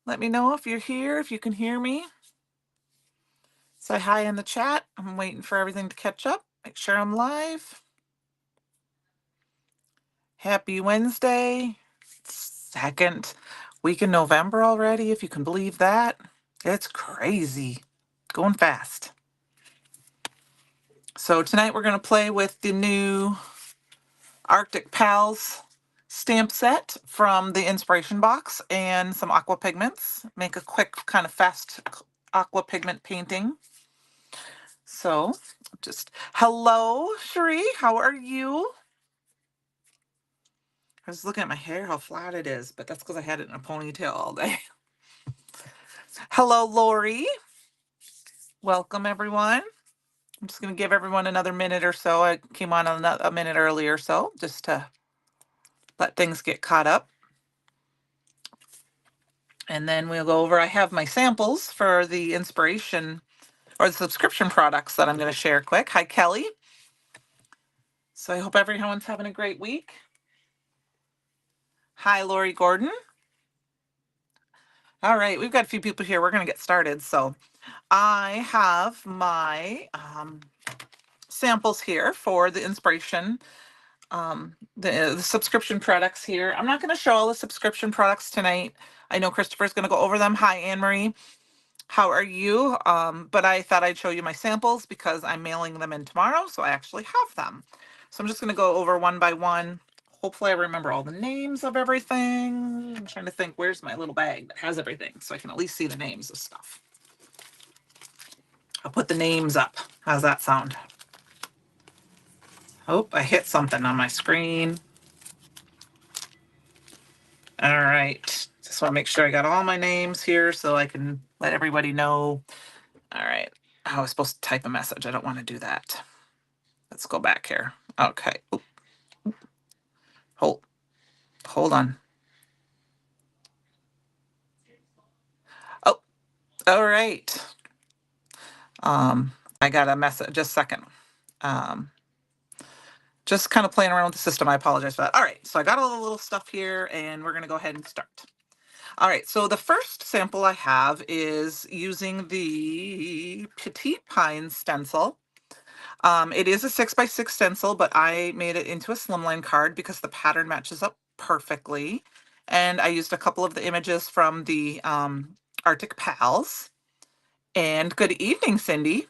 Let me know if you're here, if you can hear me. Say hi in the chat. I'm waiting for everything to catch up. Make sure I'm live. Happy Wednesday. Second week in November already, if you can believe that. It's crazy. Going fast. So tonight we're going to play with the new Arctic Pals stamp set from the inspiration box and some aqua pigments. Make a quick kind of fast aqua pigment painting. So just hello, Cherie. How are you? I was looking at my hair, how flat it is, but that's because I had it in a ponytail all day. Hello, Lori. Welcome, everyone. I'm just going to give everyone another minute or so. I came on a minute earlier, so just to let things get caught up. And then we'll go over, I have my samples for the inspiration or the subscription products that I'm going to share quick. Hi, Kelly. So I hope everyone's having a great week. Hi, Lori Gordon. All right, we've got a few people here. We're going to get started. So I have my samples here for the inspiration, the subscription products here. I'm not going to show all the subscription products tonight. I know Christopher's going to go over them. Hi, Anne-Marie. How are you? But I thought I'd show you my samples because I'm mailing them in tomorrow, so I actually have them. So I'm just going to go over one by one. Hopefully I remember all the names of everything. I'm trying to think, where's my little bag that has everything so I can at least see the names of stuff. I'll put the names up. How's that sound? Oh, I hit something on my screen. All right. Just want to make sure I got all my names here so I can let everybody know. All right. I was supposed to type a message. I don't want to do that. Let's go back here. Okay. Oop. Hold on. Oh, all right. I got a message. Just a second. Just kind of playing around with the system. I apologize for that. All right. So I got all the little stuff here and we're going to go ahead and start. All right. So the first sample I have is using the Petite Pine stencil. It is a 6x6 stencil, but I made it into a slimline card because the pattern matches up perfectly. And I used a couple of the images from the Arctic Pals. And good evening, Cindy.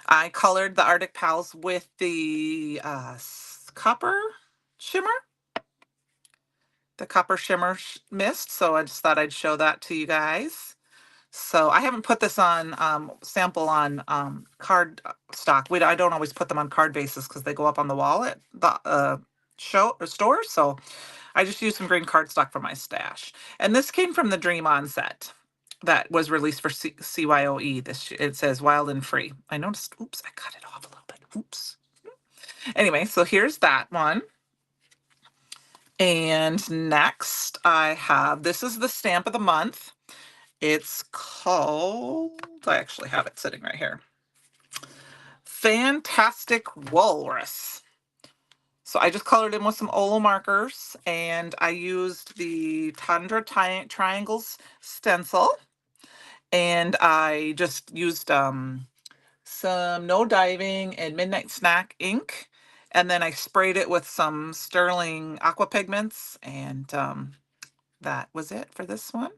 I colored the Arctic Pals with the copper shimmer, mist. So I just thought I'd show that to you guys. So I haven't put this on sample on card stock. I don't always put them on card bases because they go up on the wall at the store. So I just used some green cardstock for my stash. And this came from the Dream On set that was released for CYOE. It says Wild and Free. I noticed, oops, I cut it off a little bit. Oops. Anyway, so here's that one. And next I have, this is the stamp of the month. It's called, I actually have it sitting right here. Fantastic Walrus. So I just colored in with some Olo markers and I used the Tundra Triangles stencil. And I just used some No Diving and Midnight Snack ink. And then I sprayed it with some Sterling Aqua Pigments. And that was it for this one.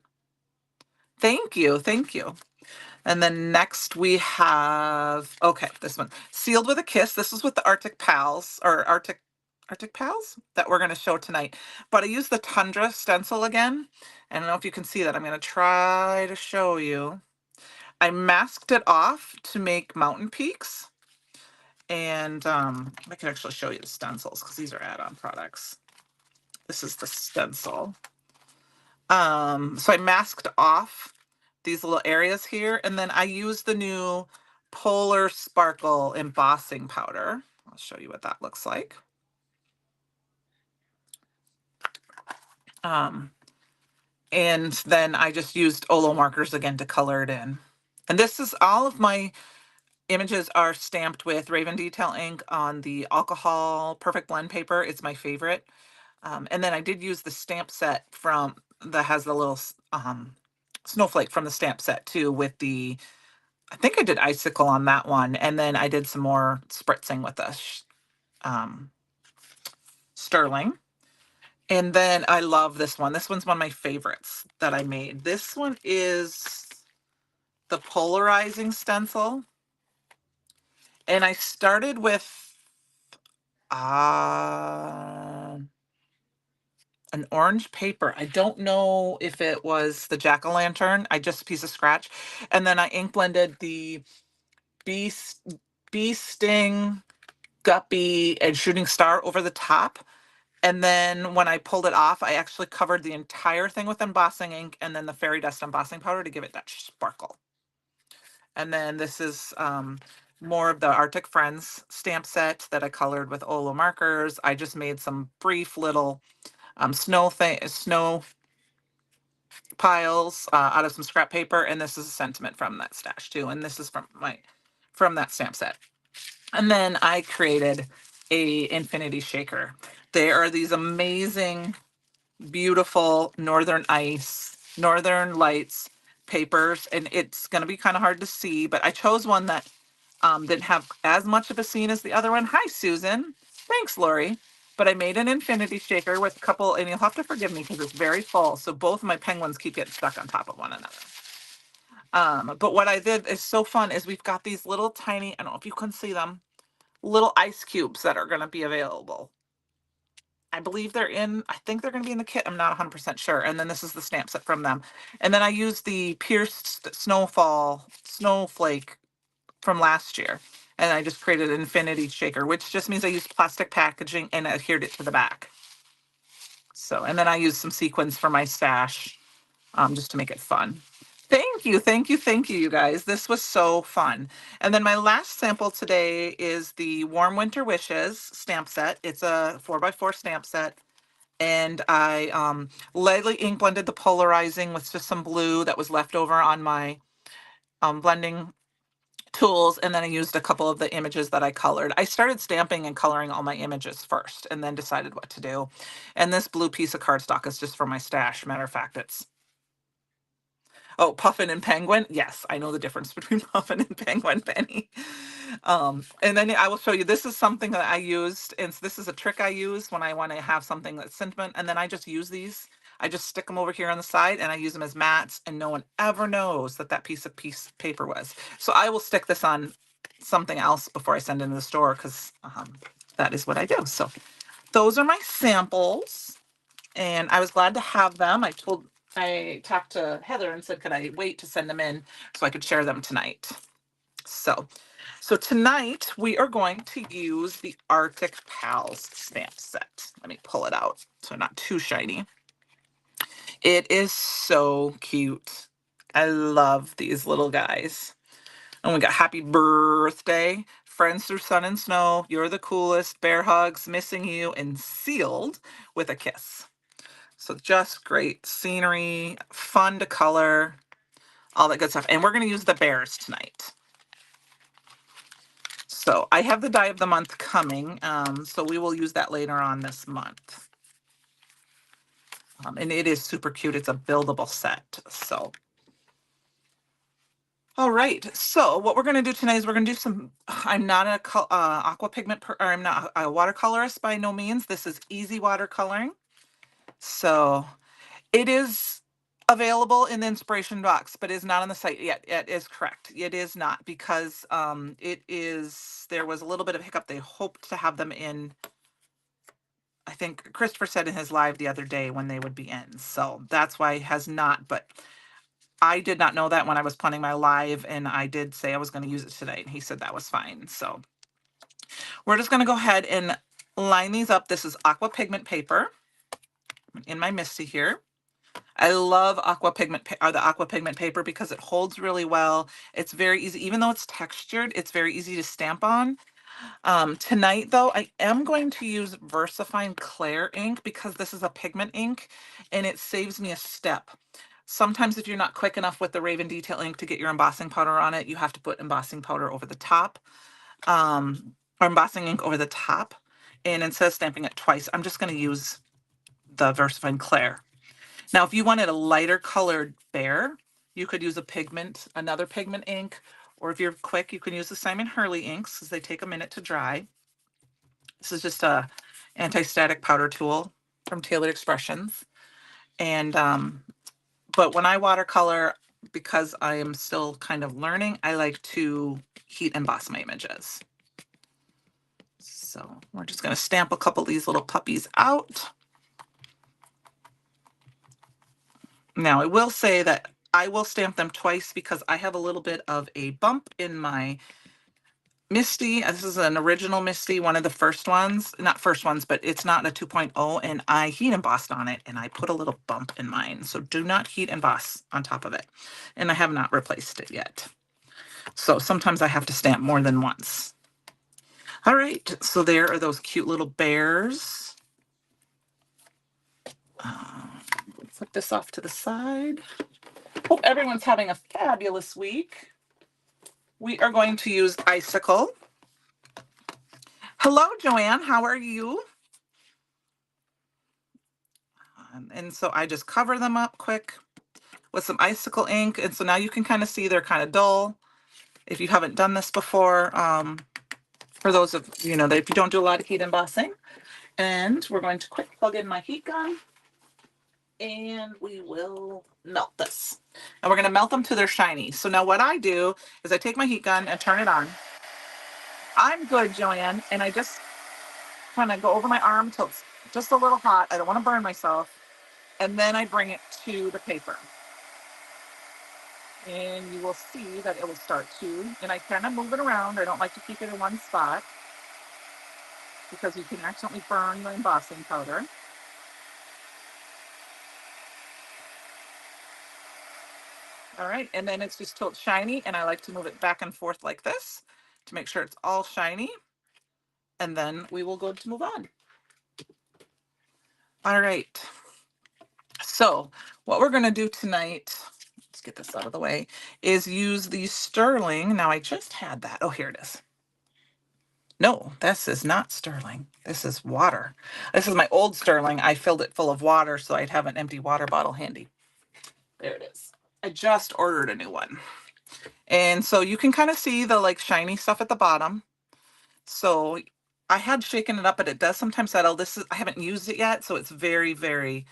Thank you. Thank you. And then next we have, okay, this one, Sealed with a Kiss. This is with the Arctic Pals, or Arctic Pals that we're going to show tonight. But I used the Tundra stencil again. I don't know if you can see that. I'm going to try to show you. I masked it off to make mountain peaks. And I can actually show you the stencils because these are add-on products. This is the stencil. So I masked off these little areas here, and then I used the new Polar Sparkle embossing powder. I'll show you what that looks like. And then I just used Olo markers again to color it in. And this is, all of my images are stamped with Raven Detail ink on the alcohol perfect blend paper. It's my favorite. And then I did use the stamp set from that has the little snowflake from the stamp set too with the, I think I did icicle on that one. And then I did some more spritzing with the um, sterling. And then I love this one. This one's one of my favorites that I made. This one is the polarizing stencil. And I started with an orange paper. I don't know if it was the jack-o'-lantern. I just a piece of scratch. And then I ink blended the bee, bee sting, guppy, and shooting star over the top. And then when I pulled it off, I actually covered the entire thing with embossing ink and then the fairy dust embossing powder to give it that sparkle. And then this is more of the Arctic Friends stamp set that I colored with Olo markers. I just made some brief little snow piles out of some scrap paper, and this is a sentiment from that stash too. And this is from that stamp set. And then I created a infinity shaker. There are these amazing, beautiful Northern Lights papers, and it's going to be kind of hard to see, but I chose one that didn't have as much of a scene as the other one. Hi, Susan. Thanks, Lori. But I made an infinity shaker with a couple, and you'll have to forgive me because it's very full. So both of my penguins keep getting stuck on top of one another. But what I did is so fun is we've got these little tiny, I don't know if you can see them, little ice cubes that are going to be available. I believe I think they're going to be in the kit. I'm not 100% sure. And then this is the stamp set from them. And then I used the pierced snowflake from last year. And I just created an infinity shaker, which just means I used plastic packaging and adhered it to the back. So, and then I used some sequins for my stash, just to make it fun. Thank you, thank you, thank you, you guys. This was so fun. And then my last sample today is the Warm Winter Wishes stamp set. It's a 4x4 stamp set. And I lightly ink blended the polarizing with just some blue that was left over on my blending tools, and then I used a couple of the images that I colored. I started stamping and coloring all my images first and then decided what to do. And this blue piece of cardstock is just for my stash. Matter of fact, it's Puffin and Penguin. Yes, I know the difference between Puffin and Penguin, Penny. And then I will show you, this is something that I used, and this is a trick I use when I want to have something that's sentiment, and then I just use these. I just stick them over here on the side, and I use them as mats, and no one ever knows that that piece of paper was. So I will stick this on something else before I send it to the store, because that is what I do. So those are my samples, and I was glad to have them. I talked to Heather and said, could I wait to send them in so I could share them tonight? So tonight we are going to use the Arctic Pals stamp set. Let me pull it out so not too shiny. It is so cute. I love these little guys. And we got happy birthday, friends through sun and snow, you're the coolest, bear hugs, missing you, and sealed with a kiss. So just great scenery, fun to color, all that good stuff. And we're going to use the bears tonight. So I have the die of the month coming, so we will use that later on this month. And it is super cute. It's a buildable set. So, all right. So what we're going to do tonight is we're going to do some. I'm not a aqua pigment, or I'm not a watercolorist by no means. This is easy watercoloring. So it is available in the inspiration box, but is not on the site yet. It is correct. It is not, because there was a little bit of hiccup. They hoped to have them in, I think Christopher said in his live the other day when they would be in. So that's why it has not, but I did not know that when I was planning my live, and I did say I was going to use it today, and he said that was fine. So we're just going to go ahead and line these up. This is aqua pigment paper in my Misty here. I love the aqua pigment paper because it holds really well. It's very easy, even though it's textured, it's very easy to stamp on. Tonight though, I am going to use VersaFine Clear ink because this is a pigment ink and it saves me a step. Sometimes if you're not quick enough with the Raven Detail ink to get your embossing powder on it, you have to put embossing powder over the top, or embossing ink over the top. And instead of stamping it twice, I'm just going to use the VersaFine Clear. Now, if you wanted a lighter colored bear, You could use a pigment, another pigment ink, or if you're quick, you can use the Simon Hurley inks because they take a minute to dry. This is just a anti-static powder tool from Tailored Expressions. And but when I watercolor, because I am still kind of learning, I like to heat emboss my images. So we're just going to stamp a couple of these little puppies out. Now I will say that I will stamp them twice because I have a little bit of a bump in my Misty. This is an original Misty, one of the first ones, not first ones, but it's not a 2.0, and I heat embossed on it and I put a little bump in mine. So do not heat emboss on top of it. And I have not replaced it yet. So sometimes I have to stamp more than once. All right, so there are those cute little bears. Put this off to the side. Hope everyone's having a fabulous week. We are going to use Icicle. Hello, Joanne. How are you? And so I just cover them up quick with some Icicle ink. And so now you can kind of see they're kind of dull. If you haven't done this before, for those of you know that if you don't do a lot of heat embossing. And we're going to quick plug in my heat gun. And we will melt this. And we're going to melt them till they're shiny. So now what I do is I take my heat gun and turn it on. I'm good, Joanne. And I just kind of go over my arm till it's just a little hot. I don't want to burn myself. And then I bring it to the paper. And you will see that it will start to, and I kind of move it around. I don't like to keep it in one spot because you can accidentally burn the embossing powder. All right, and then it's just till it's shiny, and I like to move it back and forth like this to make sure it's all shiny. And then we will go to move on. All right. So what we're going to do tonight, let's get this out of the way, is use the sterling. Now I just had that. Oh, here it is. No, this is not sterling. This is water. This is my old sterling. I filled it full of water so I'd have an empty water bottle handy. There it is. I just ordered a new one. And so you can kind of see the like shiny stuff at the bottom. So I had shaken it up, but it does sometimes settle. This is, I haven't used it yet, so it's very, very,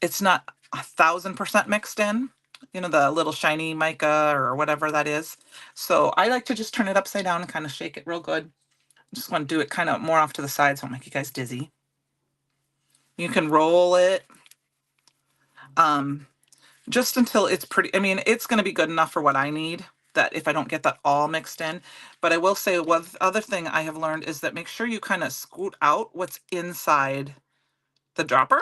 it's not 1,000% mixed in, you know, the little shiny mica or whatever that is. So I like to just turn it upside down and kind of shake it real good. Just want to do it kind of more off to the side so I don't make you guys dizzy. You can roll it just until it's pretty. I mean, it's going to be good enough for what I need, that if I don't get that all mixed in. But I will say one other thing I have learned is that make sure you kind of scoot out what's inside the dropper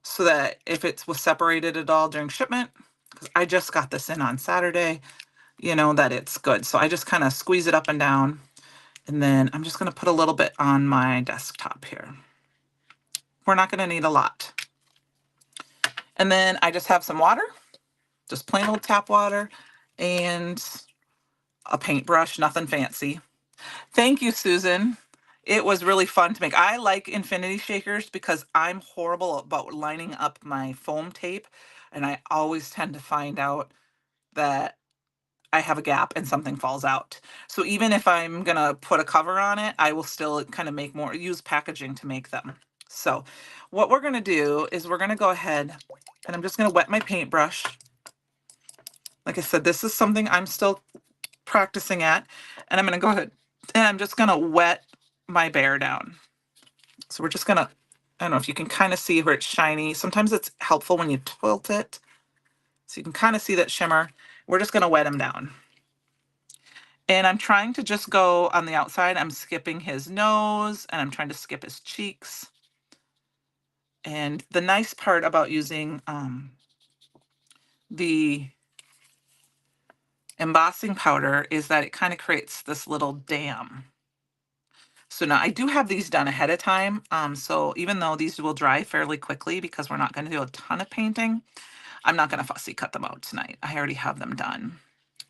so that if it was separated at all during shipment, because I just got this in on Saturday, you know, that it's good. So I just kind of squeeze it up and down. And then I'm just going to put a little bit on my desktop here. We're not going to need a lot. And then I just have some water, just plain old tap water, and a paintbrush, nothing fancy. Thank you, Susan. It was really fun to make. I like infinity shakers because I'm horrible about lining up my foam tape, and I always tend to find out that I have a gap and something falls out. So even if I'm gonna put a cover on it, I will still kind of make more, use packaging to make them. So what we're gonna do is we're gonna go ahead and I'm just gonna wet my paintbrush. Like I said, this is something I'm still practicing at, and I'm gonna go ahead and I'm just gonna wet my bear down. So we're just gonna, I don't know if you can kind of see where it's shiny. Sometimes it's helpful when you tilt it. So you can kind of see that shimmer. We're just gonna wet him down. And I'm trying to just go on the outside. I'm skipping his nose and I'm trying to skip his cheeks. And the nice part about using the embossing powder is that it kind of creates this little dam. So now I do have these done ahead of time. So even though these will dry fairly quickly because we're not going to do a ton of painting, I'm not going to fussy cut them out tonight. I already have them done.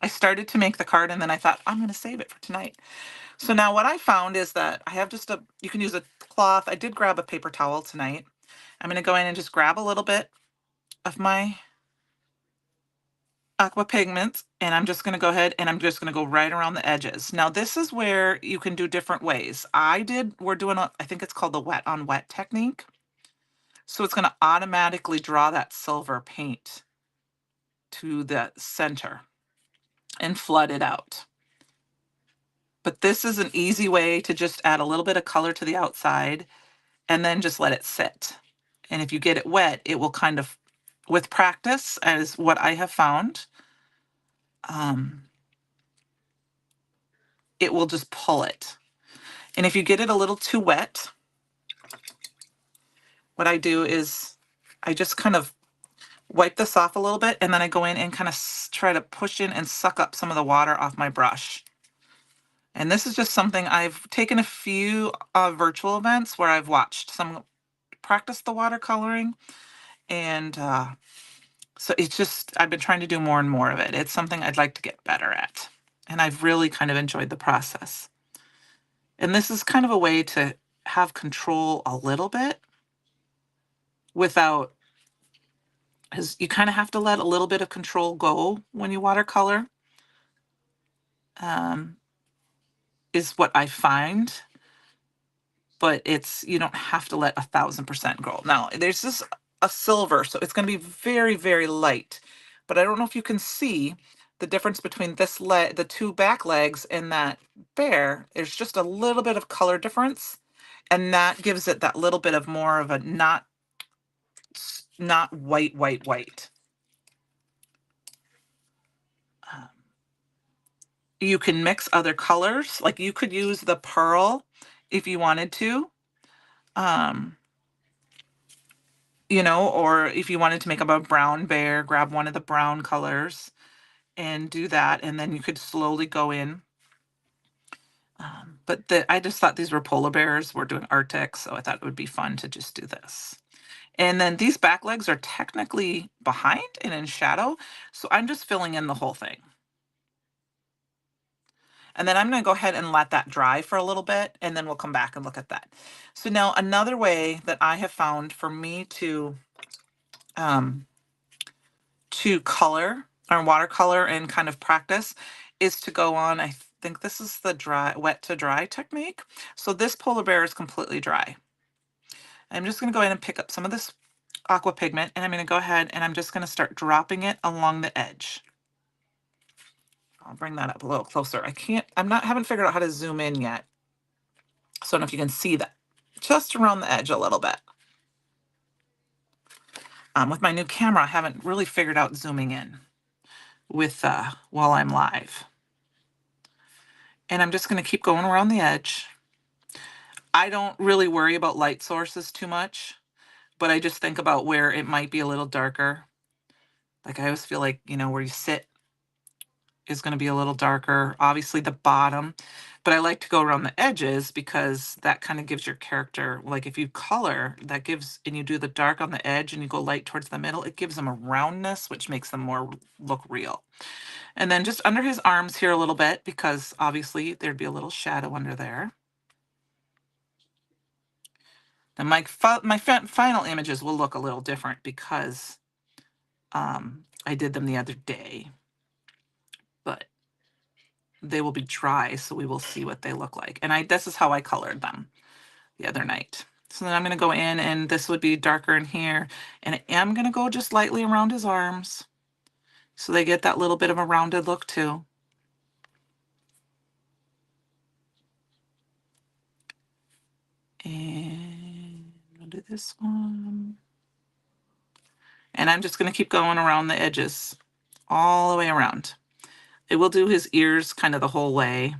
I started to make the card and then I thought I'm going to save it for tonight. So now what I found is that I have just a, you can use a cloth. I did grab a paper towel tonight. I'm going to go in and just grab a little bit of my Aqua Pigments, and I'm just going to go ahead and I'm just going to go right around the edges. Now this is where you can do different ways. We're doing I think it's called the wet on wet technique. So it's going to automatically draw that silver paint to the center and flood it out. But this is an easy way to just add a little bit of color to the outside and then just let it sit. And if you get it wet, it will kind of, with practice, as what I have found, it will just pull it. And if you get it a little too wet, what I do is I just kind of wipe this off a little bit, and then I go in and kind of try to push in and suck up some of the water off my brush. And this is just something I've taken a few virtual events where I've watched some practice the watercoloring, and so it's just, I've been trying to do more and more of it. It's something I'd like to get better at, and I've really kind of enjoyed the process. And this is kind of a way to have control a little bit without, because you kind of have to let a little bit of control go when you watercolor, is what I find. But it's, you don't have to let 1,000% go. Now, there's this a silver, so it's going to be very, very light. But I don't know if you can see the difference between this leg, the two back legs, and that bear. There's just a little bit of color difference, and that gives it that little bit of more of a not white, white, white. You can mix other colors, like you could use the pearl if you wanted to. You know, or if you wanted to make up a brown bear, grab one of the brown colors and do that, and then you could slowly go in. But I just thought these were polar bears. We're doing Arctic, so I thought it would be fun to just do this. And then these back legs are technically behind and in shadow, so I'm just filling in the whole thing. And then I'm going to go ahead and let that dry for a little bit, and then we'll come back and look at that. So now another way that I have found for me to color or watercolor and kind of practice is to go on, I think this is the wet to dry technique. So this polar bear is completely dry. I'm just going to go ahead and pick up some of this aqua pigment, and I'm going to go ahead and I'm just going to start dropping it along the edge. I'll bring that up a little closer. Haven't figured out how to zoom in yet. So I don't know if you can see that. Just around the edge a little bit. With my new camera, I haven't really figured out zooming in with while I'm live. And I'm just going to keep going around the edge. I don't really worry about light sources too much, but I just think about where it might be a little darker. Like I always feel like, you know, where you sit is going to be a little darker. Obviously the bottom, but I like to go around the edges because that kind of gives your character, like if you color, that gives, and you do the dark on the edge and you go light towards the middle, it gives them a roundness, which makes them more look real. And then just under his arms here a little bit, because obviously there'd be a little shadow under there. And my final images will look a little different because I did them the other day, but they will be dry, so we will see what they look like. And this is how I colored them the other night. So then I'm going to go in, and this would be darker in here, and I am going to go just lightly around his arms so they get that little bit of a rounded look too. And I'll do this one. And I'm just going to keep going around the edges all the way around. It will do his ears kind of the whole way.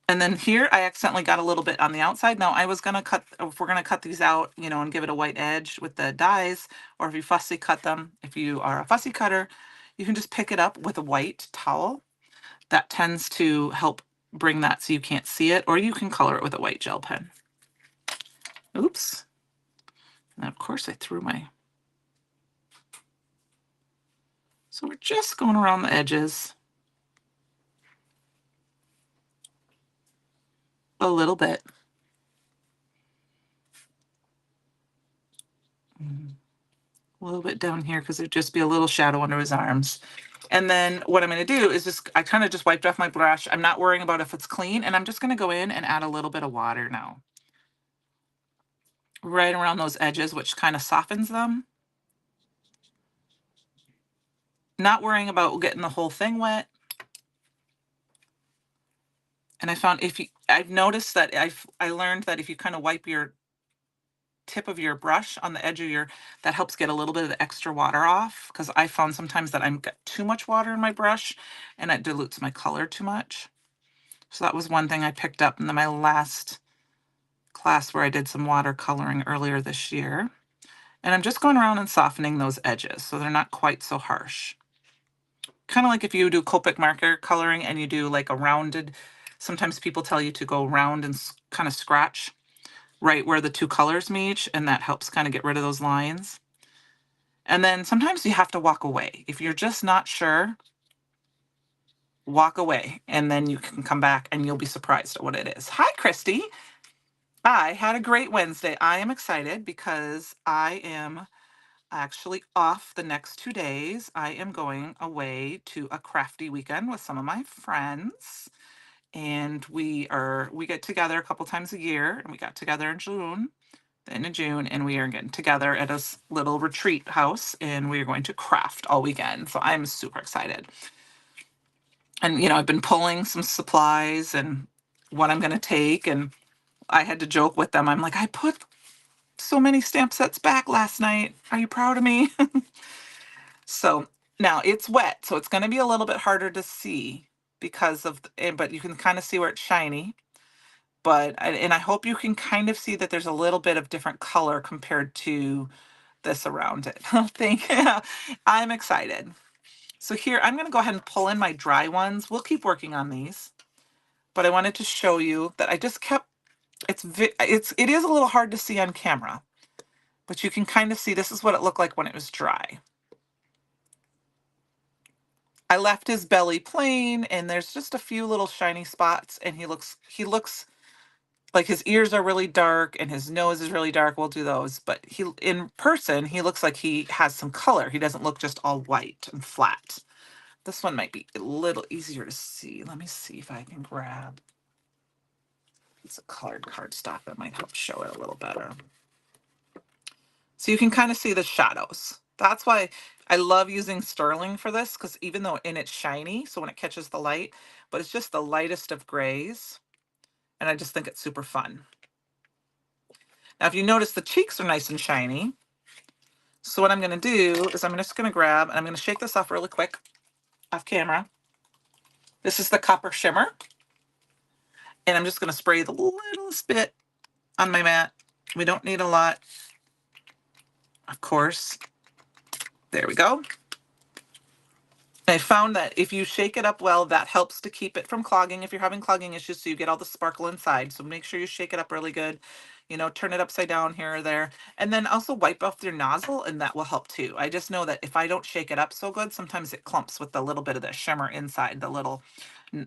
And then here I accidentally got a little bit on the outside. Now I was going to cut, if we're going to cut these out, you know, and give it a white edge with the dies, or if you fussy cut them, if you are a fussy cutter, you can just pick it up with a white towel. That tends to help bring that so you can't see it, or you can color it with a white gel pen. Oops. And of course I threw my, so we're just going around the edges a little bit. a little bit down here because there'd just be a little shadow under his arms. And then what I'm going to do is just, I kind of just wiped off my brush. I'm not worrying about if it's clean, and I'm just going to go in and add a little bit of water now. Right around those edges, which kind of softens them. Not worrying about getting the whole thing wet. And I found I've noticed that I learned that if you kind of wipe your tip of your brush on the edge of that helps get a little bit of the extra water off, because I found sometimes that I'm got too much water in my brush and it dilutes my color too much. So that was one thing I picked up in my last class where I did some watercoloring earlier this year. And I'm just going around and softening those edges so they're not quite so harsh. Kind of like if you do Copic marker coloring and you do like a rounded, sometimes people tell you to go round and kind of scratch right where the two colors meet, and that helps kind of get rid of those lines. And then sometimes you have to walk away. If you're just not sure, walk away, and then you can come back and you'll be surprised at what it is. Hi, Christy. I had a great Wednesday. I am excited because I am actually off the next 2 days. I am going away to a crafty weekend with some of my friends. And we get together a couple times a year, and we got together in June, the end of June, and we are getting together at a little retreat house, and we are going to craft all weekend. So I'm super excited. And I've been pulling some supplies and what I'm going to take, and I had to joke with them. I'm like, I put so many stamp sets back last night. Are you proud of me? So now it's wet, so it's going to be a little bit harder to see because of, but you can kind of see where it's shiny. And I hope you can kind of see that there's a little bit of different color compared to this around it. Thank you. I'm excited. So here, I'm going to go ahead and pull in my dry ones. We'll keep working on these, but I wanted to show you that I just kept, it is a little hard to see on camera, but you can kind of see this is what it looked like when it was dry. I left his belly plain, and there's just a few little shiny spots, and he looks like his ears are really dark and his nose is really dark. We'll do those, but in person, he looks like he has some color. He doesn't look just all white and flat. This one might be a little easier to see. Let me see if I can grab a piece of colored cardstock that might help show it a little better. So you can kind of see the shadows. That's why I love using sterling for this, because even though it's shiny, so when it catches the light, but it's just the lightest of grays. And I just think it's super fun. Now, if you notice, the cheeks are nice and shiny. So what I'm going to do is I'm just going to grab, and I'm going to shake this off really quick off camera. This is the Copper Shimmer. And I'm just going to spray the littlest bit on my mat. We don't need a lot, of course. There we go. I found that if you shake it up well, that helps to keep it from clogging if you're having clogging issues, so you get all the sparkle inside. So make sure you shake it up really good. Turn it upside down here or there. And then also wipe off your nozzle, and that will help too. I just know that if I don't shake it up so good, sometimes it clumps with the little bit of the shimmer inside the little,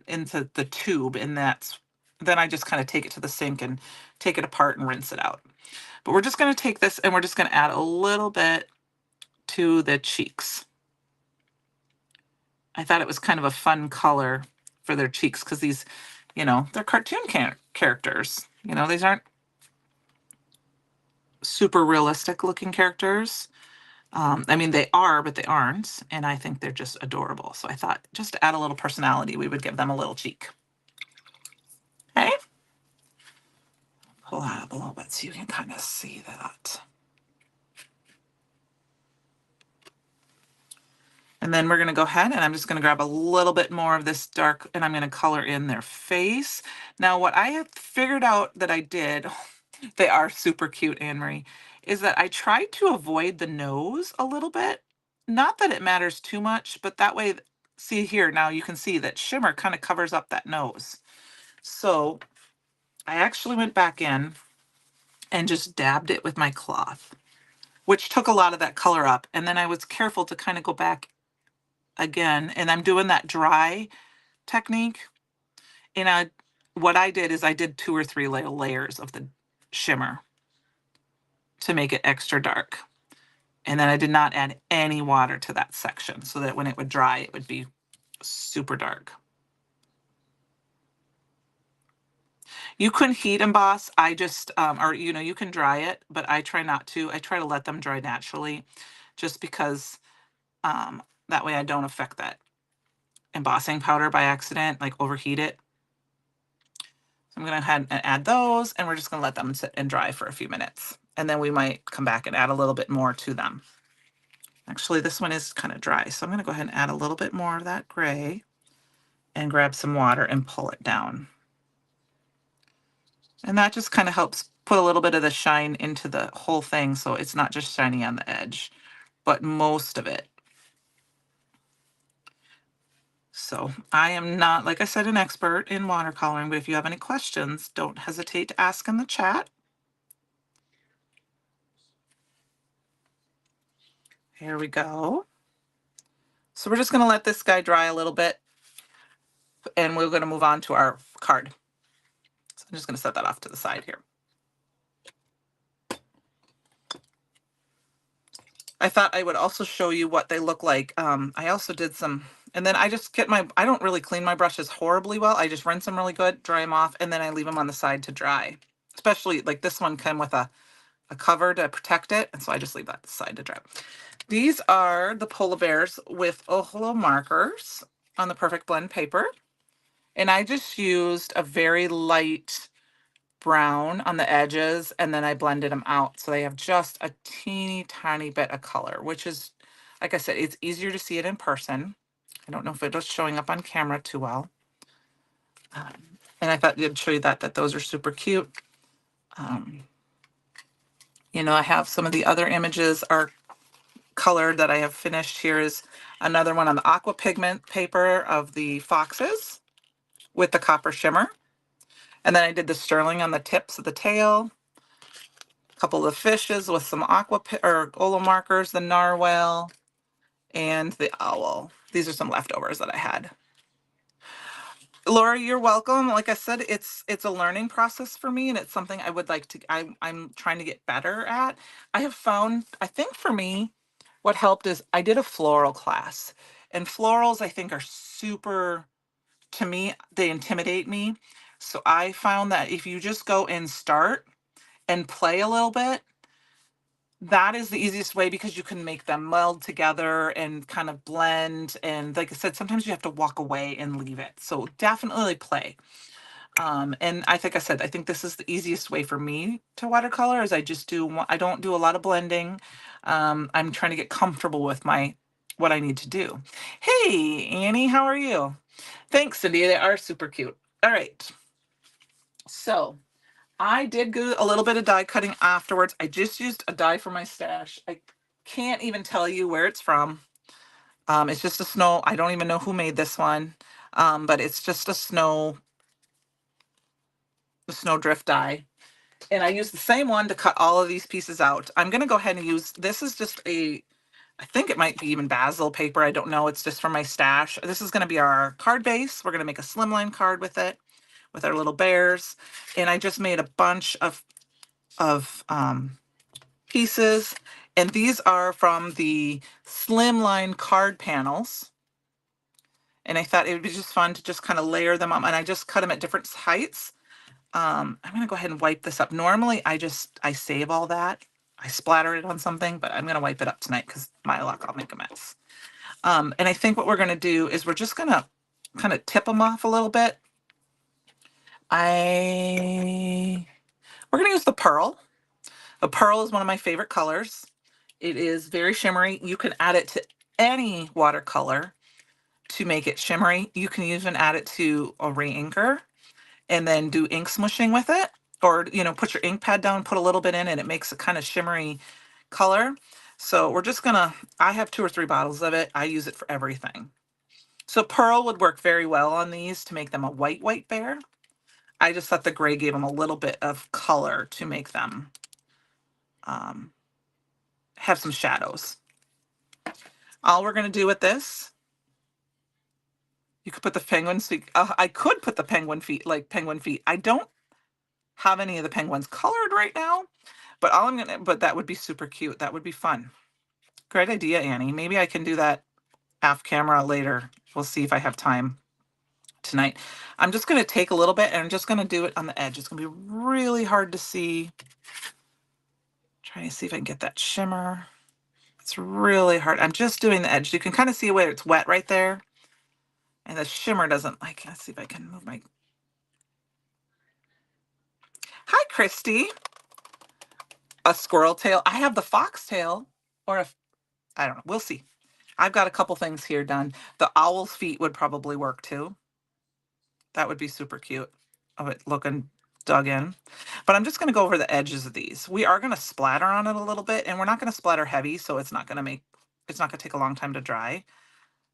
into the tube, and then I just kind of take it to the sink and take it apart and rinse it out. But we're just going to take this and we're just going to add a little bit to the cheeks. I thought it was kind of a fun color for their cheeks, because these, they're cartoon characters. These aren't super realistic looking characters. I mean, they are, but they aren't. And I think they're just adorable. So I thought just to add a little personality, we would give them a little cheek. Okay. Pull that up a little bit so you can kind of see that. And then we're going to go ahead and I'm just going to grab a little bit more of this dark, and I'm going to color in their face. Now, what I have figured out that I did, they are super cute, Anne-Marie, is that I tried to avoid the nose a little bit. Not that it matters too much, but that way, see here, now you can see that shimmer kind of covers up that nose. So I actually went back in and just dabbed it with my cloth, which took a lot of that color up. And then I was careful to kind of go back again, and I'm doing that dry technique. And what I did is I did 2 or 3 layers of the shimmer to make it extra dark. And then I did not add any water to that section so that when it would dry, it would be super dark. You can heat emboss. I just, or, you know, you can dry it, but I try not to. I try to let them dry naturally just because that way I don't affect that embossing powder by accident, like overheat it. So I'm going to go ahead and add those, and we're just going to let them sit and dry for a few minutes. And then we might come back and add a little bit more to them. Actually, this one is kind of dry, so I'm going to go ahead and add a little bit more of that gray and grab some water and pull it down. And that just kind of helps put a little bit of the shine into the whole thing, so it's not just shiny on the edge, but most of it. So I am not, like I said, an expert in watercoloring, but if you have any questions, don't hesitate to ask in the chat. Here we go. So we're just going to let this guy dry a little bit, and we're going to move on to our card. So I'm just going to set that off to the side here. I thought I would also show you what they look like. I also did some, and then I just get I don't really clean my brushes horribly well. I just rinse them really good, dry them off, and then I leave them on the side to dry. Especially like this one came with a cover to protect it, and so I just leave that side to dry. These are the polar bears with Oholo markers on the Perfect Blend paper. And I just used a very light brown on the edges, and then I blended them out so they have just a teeny tiny bit of color, which is, like I said, it's easier to see it in person. I don't know if it was showing up on camera too well. And I thought I'd show you that those are super cute. You know, I have some of the other images are colored that I have finished. Here is another one on the Aqua pigment paper of the foxes with the copper shimmer. And then I did the sterling on the tips of the tail. A couple of fishes with some aqua or Olo markers, the narwhal, and the owl. These are some leftovers that I had. Laura, you're welcome. Like I said, it's a learning process for me, and it's something I would like to, I'm trying to get better at. I have found, I think for me, what helped is I did a floral class, and florals I think are super, to me, they intimidate me. So I found that if you just go and start and play a little bit, that is the easiest way because you can make them meld together and kind of blend. And like I said, sometimes you have to walk away and leave it. So definitely play. And I think I said, I think this is the easiest way for me to watercolor is I don't do a lot of blending. I'm trying to get comfortable with what I need to do. Hey, Annie, how are you? Thanks, Cindy. They are super cute. All right. So I did do a little bit of die cutting afterwards. I just used a die from my stash. I can't even tell you where it's from. It's just a snow. I don't even know who made this one, but it's just a snowdrift die. And I used the same one to cut all of these pieces out. I'm going to go ahead and use, this is just I think it might be even basil paper. I don't know. It's just from my stash. This is going to be our card base. We're going to make a slimline card with it, with our little bears. And I just made a bunch of pieces, and these are from the slimline card panels. And I thought it would be just fun to just kind of layer them up, and I just cut them at different heights. I'm going to go ahead and wipe this up. Normally, I save all that. I splatter it on something, but I'm going to wipe it up tonight because my luck, I'll make a mess. And I think what we're going to do is we're just going to kind of tip them off a little bit. We're going to use the pearl. The pearl is one of my favorite colors. It is very shimmery. You can add it to any watercolor to make it shimmery. You can even add it to a re-inker and then do ink smushing with it, or put your ink pad down, put a little bit in, and it makes a kind of shimmery color. So we're just gonna, I have 2 or 3 bottles of it. I use it for everything. So pearl would work very well on these to make them a white bear. I just thought the gray gave them a little bit of color to make them have some shadows. All we're gonna do with this, you could put the penguins feet. I could put the penguin feet, like penguin feet. I don't have any of the penguins colored right now, but but that would be super cute. That would be fun. Great idea, Annie. Maybe I can do that off camera later. We'll see if I have time tonight. I'm just going to take a little bit and I'm just going to do it on the edge. It's going to be really hard to see. Trying to see if I can get that shimmer. It's really hard. I'm just doing the edge. You can kind of see where it's wet right there. And the shimmer doesn't like, let's see if I can move my. Hi, Christy. A squirrel tail. I have the fox tail, or if I don't know. We'll see. I've got a couple things here done. The owl's feet would probably work too. That would be super cute of it looking dug in. But I'm just going to go over the edges of these. We are going to splatter on it a little bit, and we're not going to splatter heavy, so it's not going to take a long time to dry.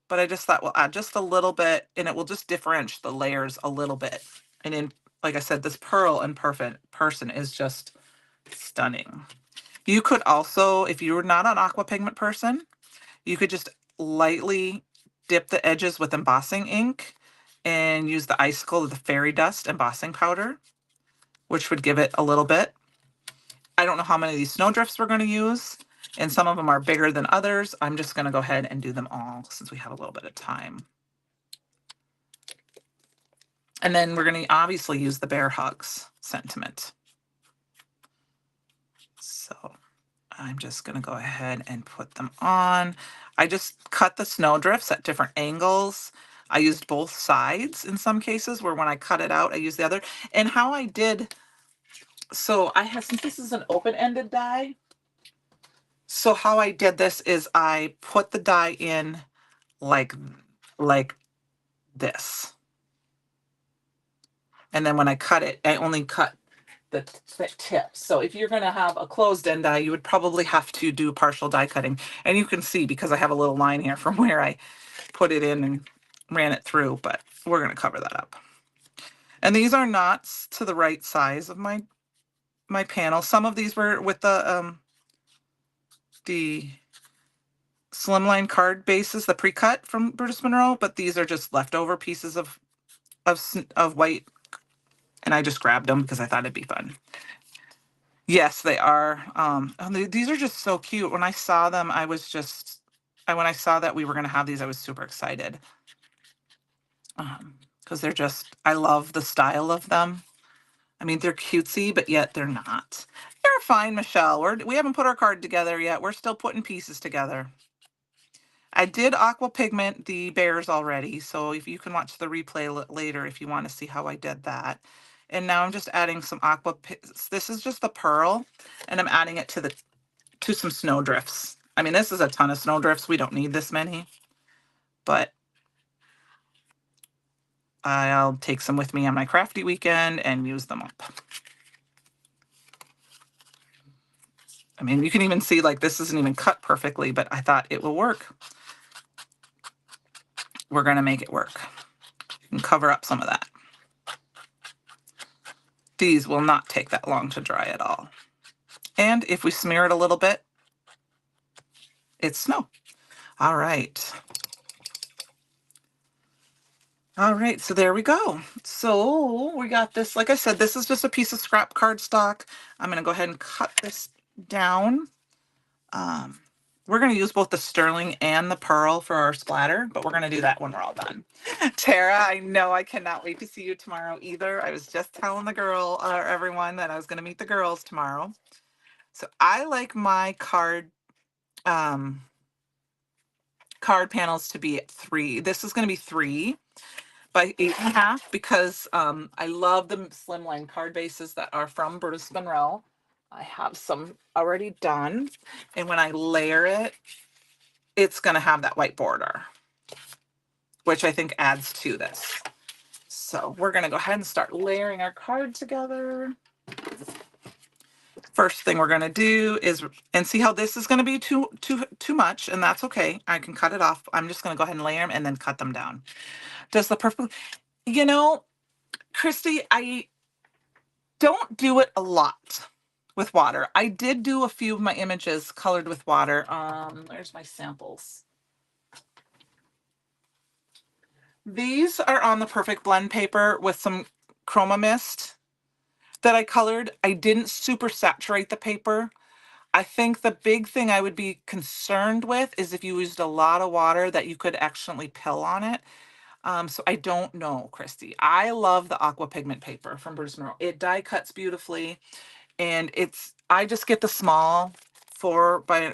But I just thought we'll add just a little bit, and it will just differentiate the layers a little bit. And in, like I said, this Pearl and Perfect person is just stunning. You could also, if you were not an aqua pigment person, you could just lightly dip the edges with embossing ink and use the icicle of the fairy dust embossing powder, which would give it a little bit. I don't know how many of these snowdrifts we're going to use, and some of them are bigger than others. I'm just going to go ahead and do them all since we have a little bit of time. And then we're going to obviously use the Bear Hugs sentiment. So I'm just going to go ahead and put them on. I just cut the snowdrifts at different angles. I used both sides in some cases where when I cut it out, I used the other. And how I did, so I have, since this is an open-ended die, so how I did this is I put the die in like this. And then when I cut it, I only cut the tip. So if you're going to have a closed end die, you would probably have to do partial die cutting. And you can see because I have a little line here from where I put it in and ran it through, but we're going to cover that up. And these are knots to the right size of my panel. Some of these were with the slimline card bases, the pre-cut from Brutus Monroe, but these are just leftover pieces of white, and I just grabbed them because I thought it'd be fun. Yes, they are. These are just so cute. When I saw them, I was just, when I saw that we were going to have these, I was super excited. Because they're just, I love the style of them. I mean, they're cutesy, but yet they're not. You're fine, Michelle. We haven't put our card together yet. We're still putting pieces together. I did aqua pigment the bears already, so if you can watch the replay later if you want to see how I did that. And now I'm just adding some aqua. This is just the pearl, and I'm adding it to some snowdrifts. I mean, this is a ton of snowdrifts. We don't need this many, but I'll take some with me on my crafty weekend and use them up. I mean, you can even see like this isn't even cut perfectly, but I thought it will work. We're going to make it work and cover up some of that. These will not take that long to dry at all. And if we smear it a little bit, it's snow. All right. All right, so there we go. So we got this, like I said, this is just a piece of scrap cardstock. I'm going to go ahead and cut this down. We're going to use both the sterling and the pearl for our splatter, but we're going to do that when we're all done. Tara, I know I cannot wait to see you tomorrow either. I was just telling the everyone that I was going to meet the girls tomorrow. So I like my card panels to be at 3. This is going to be 3 by 8.5 because I love the slimline card bases that are from Brutus Monroe. I have some already done, and when I layer it, it's going to have that white border, which I think adds to this. So we're going to go ahead and start layering our card together. First thing we're going to do is, and see how this is going to be too much, and that's okay. I can cut it off. I'm just going to go ahead and layer them and then cut them down. Does the purple, you know, Christy, I don't do it a lot with water. I did do a few of my images colored with water. There's my samples. These are on the Perfect Blend paper with some chroma mist that I colored. I didn't super saturate the paper. I think the big thing I would be concerned with is if you used a lot of water that you could actually pill on it. So I don't know, Christy. I love the Aqua pigment paper from Bruce Monroe. It die cuts beautifully, and I just get the small four by,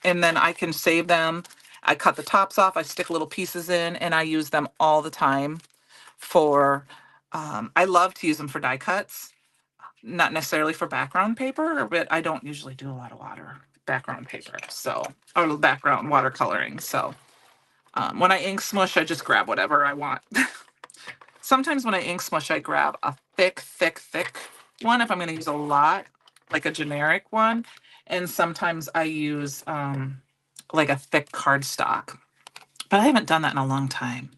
and then I can save them. I cut the tops off, I stick little pieces in, and I use them all the time for, I love to use them for die cuts, not necessarily for background paper, but I don't usually do a lot of background paper, so, or background watercoloring. So when I ink smush, I just grab whatever I want. Sometimes when I ink smush, I grab a thick, thick, thick one if I'm going to use a lot, like a generic one. And sometimes I use like a thick cardstock. But I haven't done that in a long time.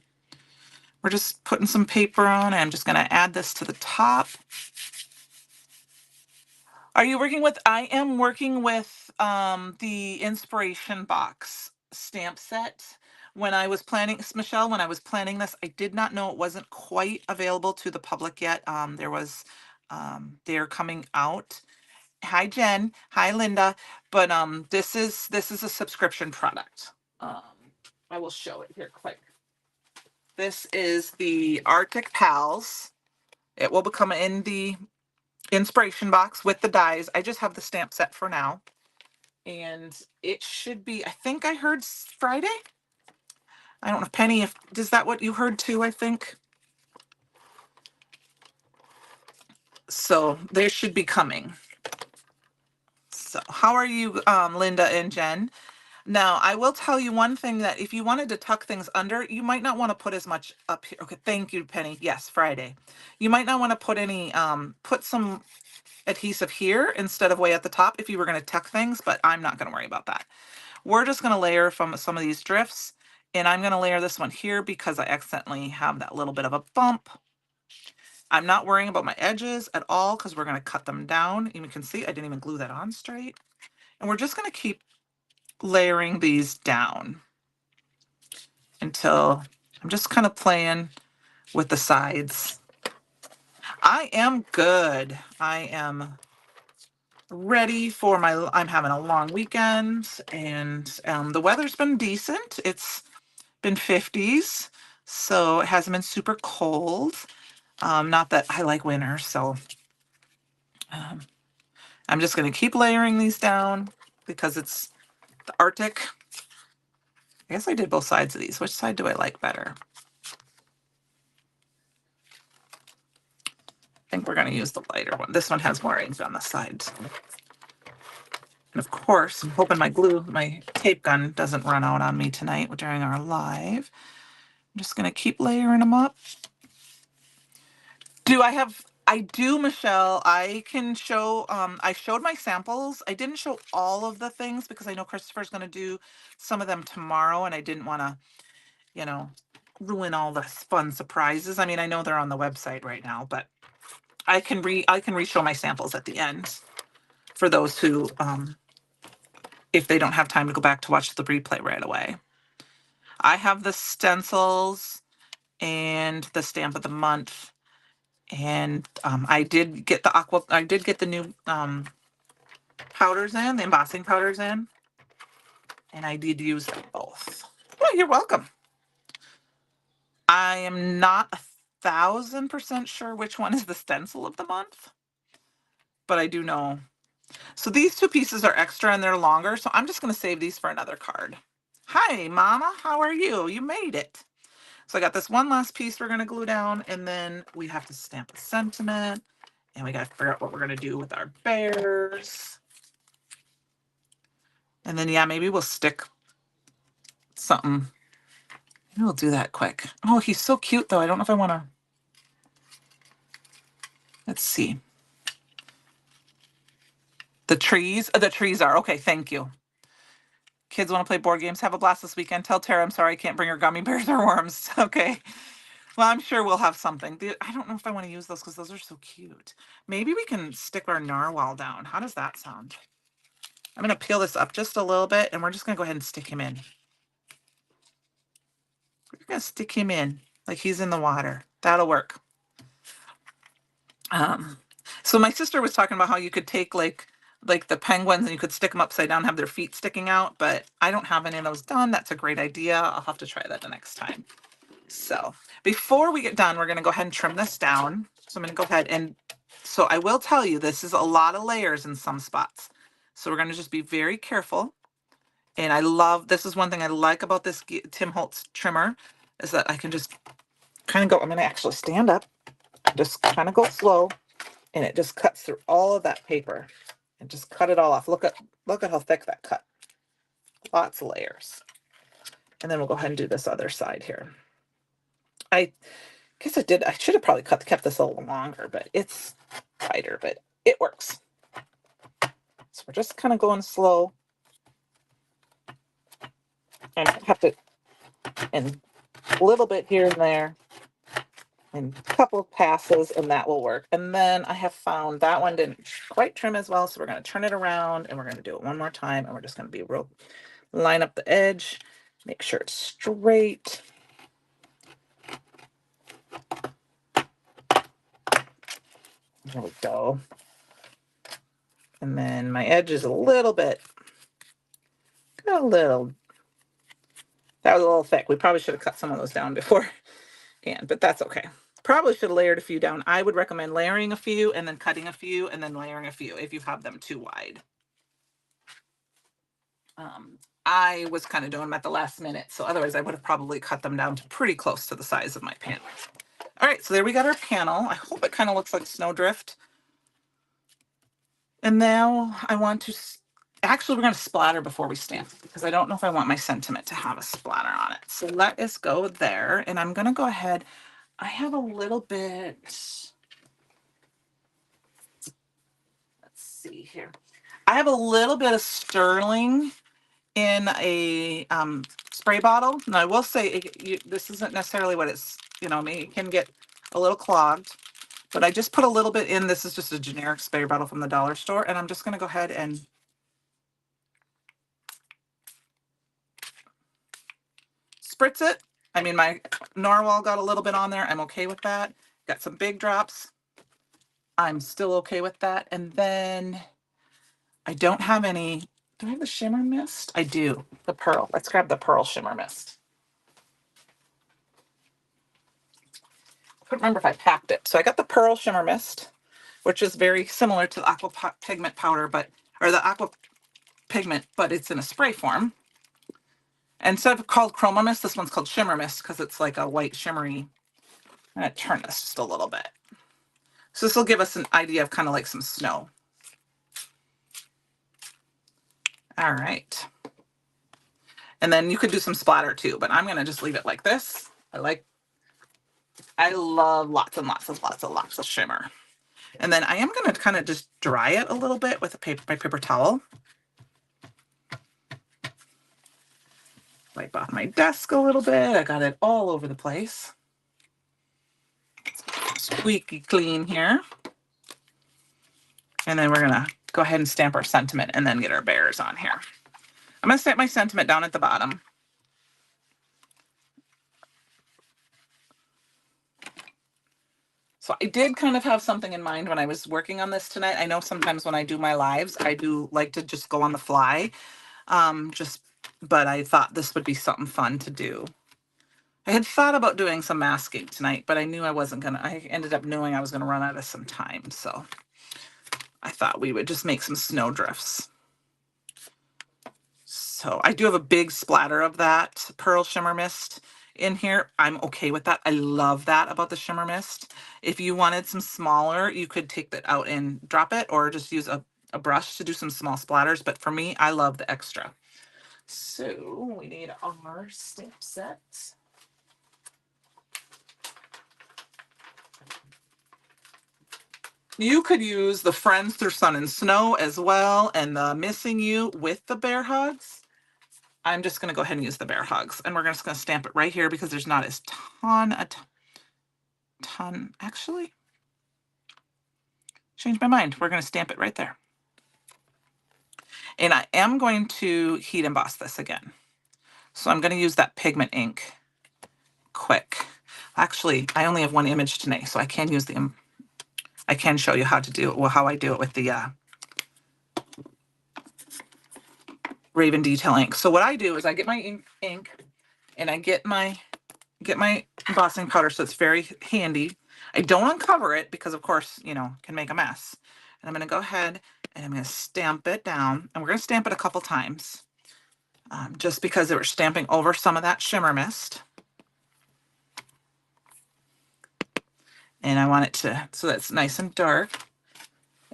We're just putting some paper on, and I'm just going to add this to the top. Are you working with, I am working with the Inspiration Box stamp set. When I was planning, Michelle, when I was planning this, I did not know it wasn't quite available to the public yet. They're coming out. Hi, Jen. Hi, Linda. But this is a subscription product. Um, I will show it here quick. This is the Artic Pals. It will become in the Inspiration Box with the dies. I just have the stamp set for now. And it should be, I think I heard Friday. I don't know, Penny, is that what you heard too, I think? So they should be coming. So how are you, Linda and Jen? Now, I will tell you one thing, that if you wanted to tuck things under, you might not want to put as much up here. Okay, thank you, Penny. Yes, Friday. You might not want to put any, put some adhesive here instead of way at the top if you were going to tuck things, but I'm not going to worry about that. We're just going to layer from some of these drifts, and I'm going to layer this one here because I accidentally have that little bit of a bump. I'm not worrying about my edges at all because we're going to cut them down. You can see I didn't even glue that on straight. And we're just going to keep layering these down until I'm just kind of playing with the sides. I am good. I am ready for I'm having a long weekend, and the weather's been decent. It's been 50s, so it hasn't been super cold. Not that I like winter, so I'm just going to keep layering these down because it's the Arctic. I guess I did both sides of these. Which side do I like better? I think we're going to use the lighter one. This one has more ink on the sides. And of course, I'm hoping my tape gun doesn't run out on me tonight during our live. I'm just going to keep layering them up. I do, Michelle. I can show, I showed my samples. I didn't show all of the things because I know Christopher's going to do some of them tomorrow, and I didn't want to, ruin all the fun surprises. I mean, I know they're on the website right now, but I can re-show my samples at the end for those who, if they don't have time to go back to watch the replay right away. I have the stencils and the stamp of the month. And I did get the new powders in, the embossing powders in, and I did use them both. Oh, you're welcome. I am not 1,000% sure which one is the stencil of the month, but I do know. So these two pieces are extra and they're longer, so I'm just going to save these for another card. Hi, Mama. How are you? You made it. So I got this one last piece we're going to glue down, and then we have to stamp a sentiment, and we got to figure out what we're going to do with our bears. And then, yeah, maybe we'll stick something. Maybe we'll do that quick. Oh, he's so cute, though. I don't know if I want to. Let's see. The trees are. Okay, thank you. Kids want to play board games. Have a blast this weekend. Tell Tara I'm sorry I can't bring her gummy bears or worms. Okay. Well, I'm sure we'll have something. I don't know if I want to use those because those are so cute. Maybe we can stick our narwhal down. How does that sound? I'm going to peel this up just a little bit, and we're just going to go ahead and stick him in. We're going to stick him in like he's in the water. That'll work. So my sister was talking about how you could take like like the penguins, and you could stick them upside down, have their feet sticking out, but I don't have any of those done. That's a great idea. I'll have to try that the next time. So before we get done, we're going to go ahead and trim this down. So I'm going to go ahead and, so I will tell you, this is a lot of layers in some spots. So we're going to just be very careful. And I love, this is one thing I like about this Tim Holtz trimmer, is that I can just kind of go, I'm going to actually stand up, just kind of go slow, and it just cuts through all of that paper and just cut it all off. Look at how thick that cut. Lots of layers. And then we'll go ahead and do this other side here. I guess I should have probably kept this a little longer, but it's tighter, but it works. So we're just kind of going slow. And I have to, and a little bit here and there, and a couple of passes, and that will work. And then I have found that one didn't quite trim as well, so we're going to turn it around, and we're going to do it one more time, and we're just going to be real, line up the edge, make sure it's straight. There we go. And then my edge is a little bit, that was a little thick. We probably should have cut some of those down beforehand, but that's okay. Probably should have layered a few down. I would recommend layering a few and then cutting a few and then layering a few if you have them too wide. I was kind of doing them at the last minute, so otherwise I would have probably cut them down to pretty close to the size of my panel. All right, so there we got our panel. I hope it kind of looks like snowdrift. And now I want to, actually we're going to splatter before we stamp, because I don't know if I want my sentiment to have a splatter on it. So let us go there, and I'm going to go ahead. I have a little bit, let's see here. I have a little bit of sterling in a spray bottle. Now I will say this isn't necessarily what it's, it can get a little clogged, but I just put a little bit in. This is just a generic spray bottle from the dollar store, and I'm just going to go ahead and spritz it. I mean, my narwhal got a little bit on there. I'm okay with that. Got some big drops. I'm still okay with that. And then I don't have any, do I have the shimmer mist? I do, the pearl. Let's grab the pearl shimmer mist. I couldn't remember if I packed it. So I got the pearl shimmer mist, which is very similar to the aqua pigment powder, or the aqua pigment, but it's in a spray form. And instead of called chroma mist, this one's called shimmer mist because it's like a white shimmery. I'm going to turn this just a little bit. So this will give us an idea of kind of like some snow. All right. And then you could do some splatter too, but I'm going to just leave it like this. I love lots and lots of shimmer. And then I am going to kind of just dry it a little bit with my paper towel. Wipe off my desk a little bit. I got it all over the place. Squeaky clean here. And then we're going to go ahead and stamp our sentiment and then get our bears on here. I'm going to stamp my sentiment down at the bottom. So I did kind of have something in mind when I was working on this tonight. I know sometimes when I do my lives, I do like to just go on the fly. But I thought this would be something fun to do. I had thought about doing some masking tonight, but I knew I wasn't going to. I ended up knowing I was going to run out of some time. So I thought we would just make some snow drifts. So I do have a big splatter of that pearl shimmer mist in here. I'm okay with that. I love that about the shimmer mist. If you wanted some smaller, you could take that out and drop it, or just use a brush to do some small splatters. But for me, I love the extra. So we need our stamp set. You could use the Friends Through Sun and Snow as well, and the Missing You with the bear hugs. I'm just going to go ahead and use the bear hugs, and we're just going to stamp it right here because there's not as ton, actually. Changed my mind. We're going to stamp it right there. And I am going to heat emboss this again. So I'm going to use that pigment ink quick. Actually, I only have one image tonight, so I can use I can show you how to do it, well, how I do it with the Raven Detail ink. So what I do is I get my ink and I get my embossing powder, so it's very handy. I don't uncover it because, of course, you know, can make a mess. And I'm going to go ahead and I'm going to stamp it down. And we're going to stamp it a couple times, just because we're stamping over some of that shimmer mist. And I want it to, so that's nice and dark.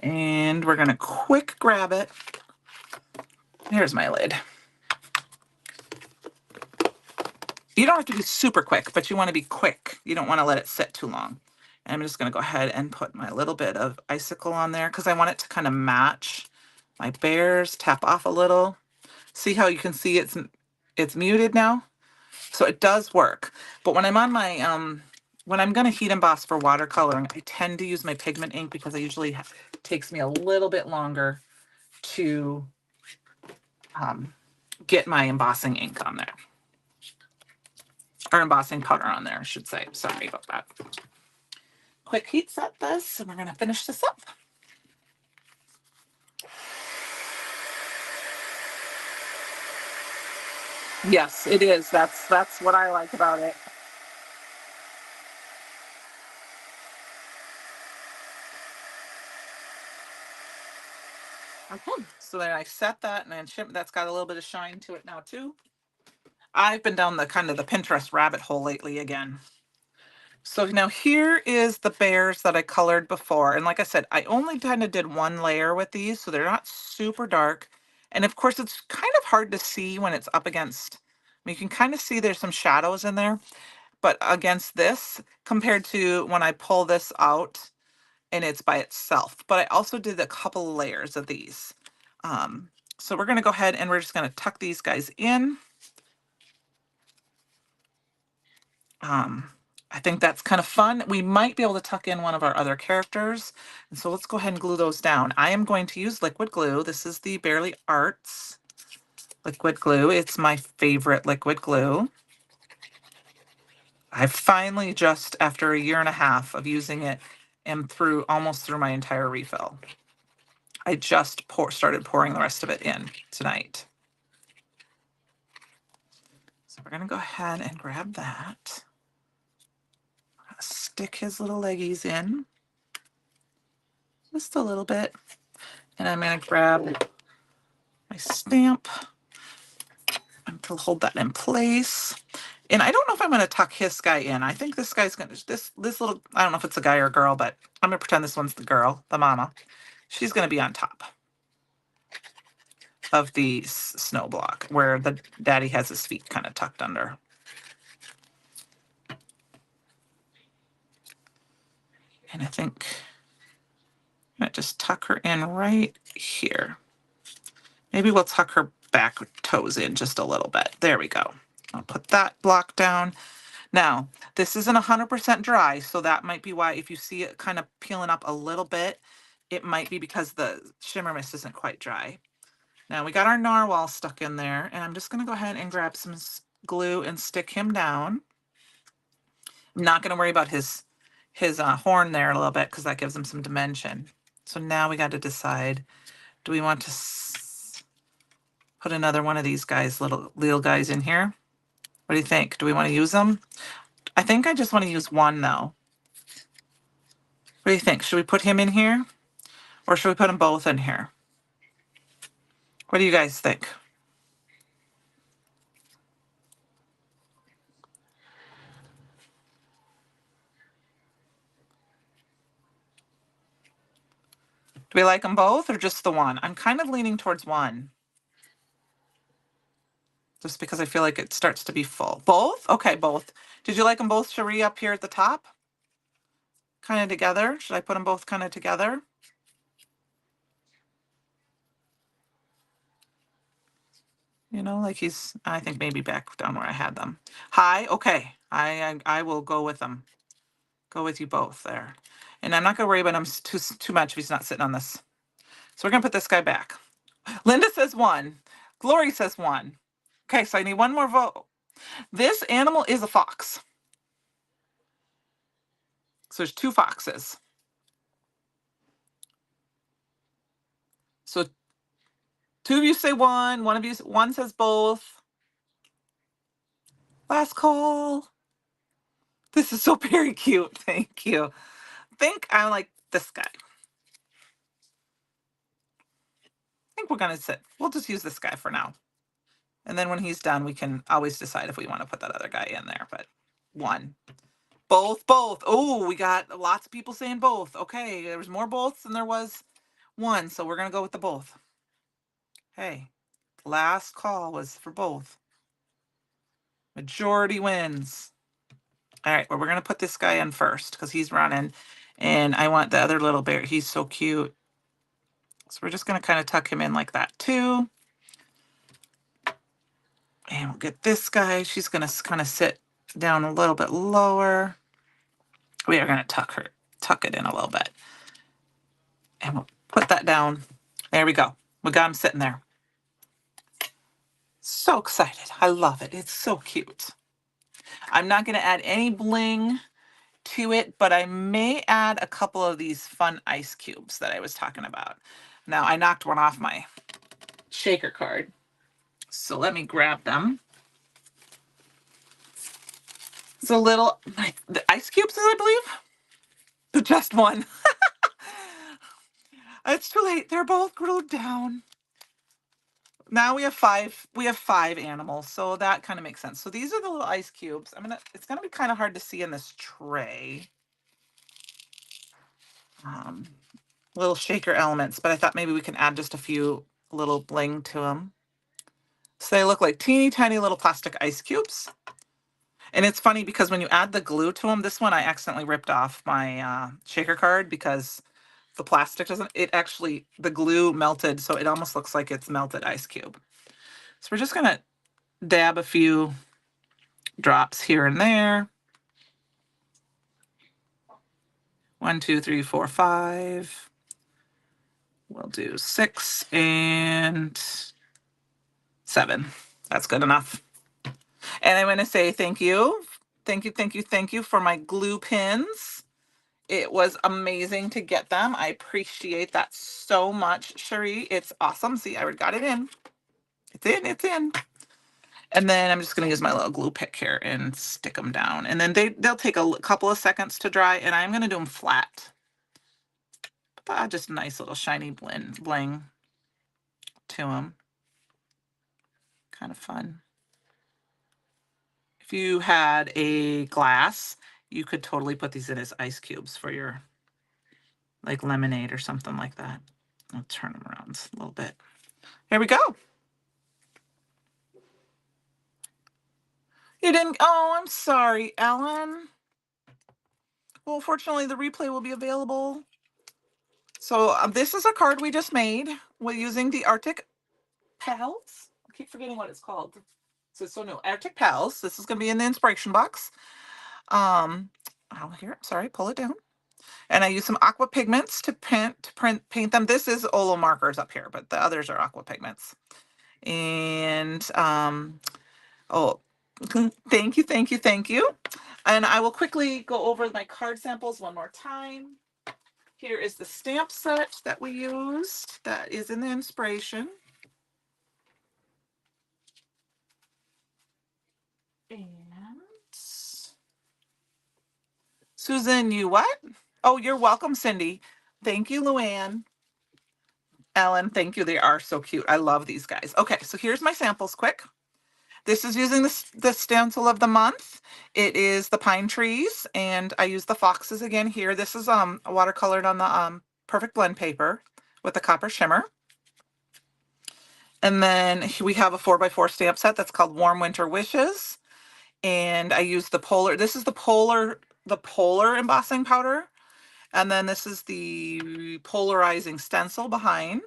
And we're going to quick grab it. Here's my lid. You don't have to be super quick, but you want to be quick. You don't want to let it sit too long. And I'm just going to go ahead and put my little bit of icicle on there because I want it to kind of match my bears. Tap off a little. See how you can see it's muted now? So it does work. But when I'm on my, when I'm going to heat emboss for watercoloring, I tend to use my pigment ink because it usually takes me a little bit longer to get my embossing ink on there. Or embossing powder on there, I should say. Sorry about that. Quick heat set this, and we're going to finish this up. Yes, it is. That's what I like about it. Okay, so then I set that, and then that's got a little bit of shine to it now too. I've been down the kind of the Pinterest rabbit hole lately again. So now here is the bears that I colored before. And like I said, I only kind of did one layer with these, so they're not super dark. And of course, it's kind of hard to see when it's up against, I mean, you can kind of see there's some shadows in there, but against this, compared to when I pull this out and it's by itself. But I also did a couple of layers of these. So we're going to go ahead and we're just going to tuck these guys in. I think that's kind of fun. We might be able to tuck in one of our other characters. And so let's go ahead and glue those down. I am going to use liquid glue. This is the Barely Arts liquid glue. It's my favorite liquid glue. I finally, just after a year and a half of using it, am almost through my entire refill. I just started pouring the rest of it in tonight. So we're going to go ahead and grab that. Stick his little leggies in just a little bit. And I'm going to grab my stamp to hold that in place. And I don't know if I'm going to tuck his guy in. I think this guy's going to, this little, I don't know if it's a guy or a girl, but I'm going to pretend this one's the girl, the mama. She's going to be on top of the snow block where the daddy has his feet kind of tucked under. And I think I'm going to just tuck her in right here. Maybe we'll tuck her back toes in just a little bit. There we go. I'll put that block down. Now, this isn't 100% dry, so that might be why if you see it kind of peeling up a little bit, it might be because the shimmer mist isn't quite dry. Now we got our narwhal stuck in there, and I'm just going to go ahead and grab some glue and stick him down. I'm not going to worry about his horn there a little bit because that gives him some dimension. So now we got to decide, do we want to put another one of these guys, little guys in here? What do you think? Do we want to use them? I think I just want to use one though. What do you think? Should we put him in here? Or should we put them both in here? What do you guys think? Do we like them both or just the one? I'm kind of leaning towards one. Just because I feel like it starts to be full. Both? Okay, both. Did you like them both, Cherie, up here at the top? Kind of together? Should I put them both kind of together? You know, like I think maybe back down where I had them. High? Okay. I will go with them. Go with you both there. And I'm not going to worry about him too much if he's not sitting on this. So we're going to put this guy back. Linda says one. Glory says one. Okay, so I need one more vote. This animal is a fox. So there's two foxes. So Two of you say one. One says both. Last call. This is so very cute. Thank you. I think I like this guy. I think we're gonna sit. We'll just use this guy for now. And then when he's done, we can always decide if we want to put that other guy in there. But one. Both. Oh, we got lots of people saying both. Okay, there was more boths than there was one. So we're gonna go with the both. Hey, last call was for both. Majority wins. All right, well, we're gonna put this guy in first because he's running. And I want the other little bear. He's so cute. So we're just gonna kind of tuck him in like that too. And we'll get this guy. She's gonna kind of sit down a little bit lower. We are gonna tuck it in a little bit. And we'll put that down. There we go. We got him sitting there. So excited. I love it. It's so cute. I'm not gonna add any bling to it, but I may add a couple of these fun ice cubes that I was talking about. Now I knocked one off my shaker card. So let me grab them. It's a little, the ice cubes, I believe. Just one. It's too late. They're both glued down. Now we have five animals, so that kind of makes sense. So these are the little ice cubes. It's gonna be kind of hard to see in this tray. Little shaker elements, but I thought maybe we can add just a few little bling to them. So they look like teeny tiny little plastic ice cubes. And it's funny because when you add the glue to them, this one I accidentally ripped off my shaker card because the plastic doesn't, the glue melted, so it almost looks like it's melted ice cube. So we're just gonna dab a few drops here and there. 1, 2, 3, 4, 5. We'll do 6 and 7. That's good enough. And I'm going to say thank you. Thank you for my glue pins. It was amazing to get them. I appreciate that so much, Cherie. It's awesome. See, I already got it in. It's in. And then I'm just going to use my little glue pick here and stick them down. And then they'll take a couple of seconds to dry, and I'm going to do them flat. Just a nice little shiny bling to them. Kind of fun. If you had a glass, you could totally put these in as ice cubes for your like lemonade or something like that. I'll turn them around a little bit. Here we go. You didn't, oh, I'm sorry, Ellen. Well, fortunately, the replay will be available. So this is a card we just made. We're using the Artic Pals. I keep forgetting what it's called. So no, Artic Pals. This is going to be in the inspiration box. Sorry, pull it down. And I use some Aqua pigments to paint them. This is Olo markers up here, but the others are Aqua pigments. And oh, thank you. And I will quickly go over my card samples one more time. Here is the stamp set that we used. That is in the inspiration. And Susan, you what? Oh, you're welcome, Cindy. Thank you, Luann. Ellen, thank you. They are so cute. I love these guys. Okay, so here's my samples quick. This is using the stencil of the month. It is the pine trees, and I use the foxes again here. This is watercolored on the perfect blend paper with the copper shimmer. And then we have a 4x4 stamp set that's called Warm Winter Wishes. And I use the polar, this is the polar embossing powder. And then this is the polarizing stencil behind.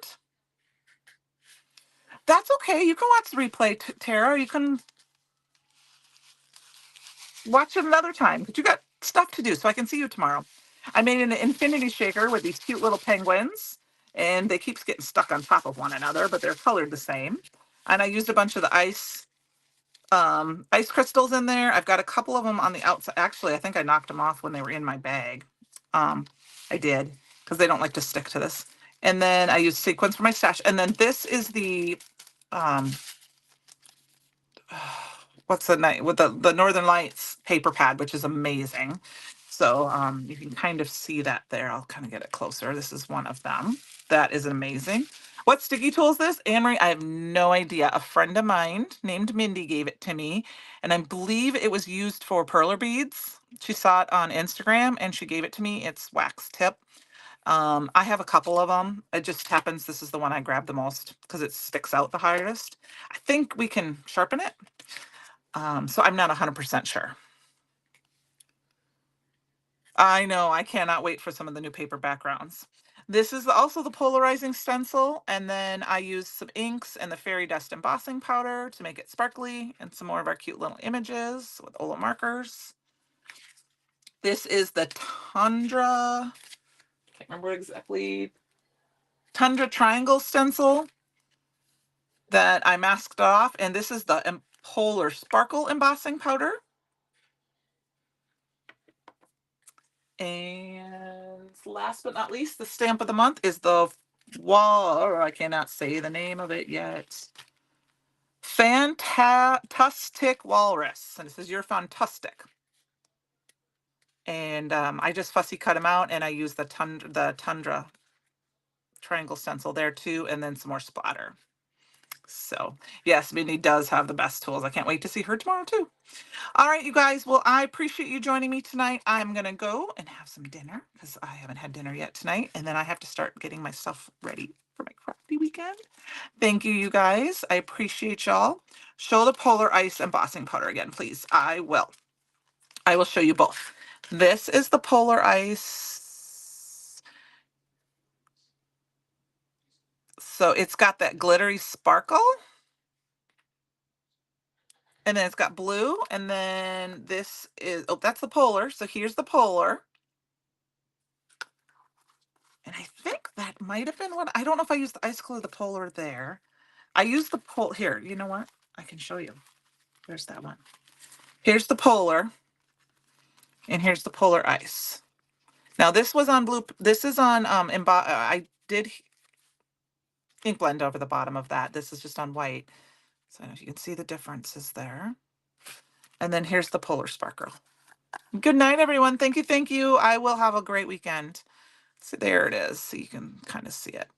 That's okay. You can watch the replay, Tara. You can watch it another time, but you got stuff to do, so I can see you tomorrow. I made an infinity shaker with these cute little penguins, and they keep getting stuck on top of one another, but they're colored the same. And I used a bunch of the ice crystals in there. I've got a couple of them on the outside. Actually, I think I knocked them off when they were in my bag. I did, because they don't like to stick to this. And then I use sequins for my stash. And then this is the, um, what's the night with the Northern Lights paper pad, which is amazing. So you can kind of see that there. I'll kind of get it closer. This is one of them. That is amazing. What sticky tool is this? Anne-Marie, I have no idea. A friend of mine named Mindy gave it to me, and I believe it was used for perler beads. She saw it on Instagram and she gave it to me. It's wax tip. I have a couple of them. It just happens this is the one I grabbed the most because it sticks out the hardest. I think we can sharpen it. So I'm not 100% sure. I know, I cannot wait for some of the new paper backgrounds. This is also the polarizing stencil, and then I use some inks and the fairy dust embossing powder to make it sparkly, and some more of our cute little images with Ola markers. This is the Tundra, can't remember exactly, Tundra triangle stencil that I masked off, and this is the Polar Sparkle embossing powder. And last but not least, the stamp of the month is the I cannot say the name of it yet. Fantastic Walrus. And this is your Fantastic. And I just fussy cut them out, and I use the Tundra triangle stencil there too, and then some more splatter. So yes, Minnie does have the best tools. I can't wait to see her tomorrow too. All right, you guys. Well, I appreciate you joining me tonight. I'm going to go and have some dinner because I haven't had dinner yet tonight. And then I have to start getting my stuff ready for my crafty weekend. Thank you, you guys. I appreciate y'all. Show the Polar Ice embossing powder again, please. I will. I will show you both. This is the Polar Ice. So it's got that glittery sparkle. And then it's got blue. And then this is, oh, that's the Polar. So here's the Polar. And I think that might have been what, I don't know if I used the icicle or the Polar there. I used the Polar, here, you know what? I can show you. There's that one. Here's the Polar. And here's the Polar Ice. Now this was on blue, this is on, I did ink blend over the bottom of that. This is just on white. So I don't know if you can see the differences there. And then here's the Polar Sparkle. Good night, everyone. Thank you. Thank you. I will have a great weekend. So there it is. So you can kind of see it.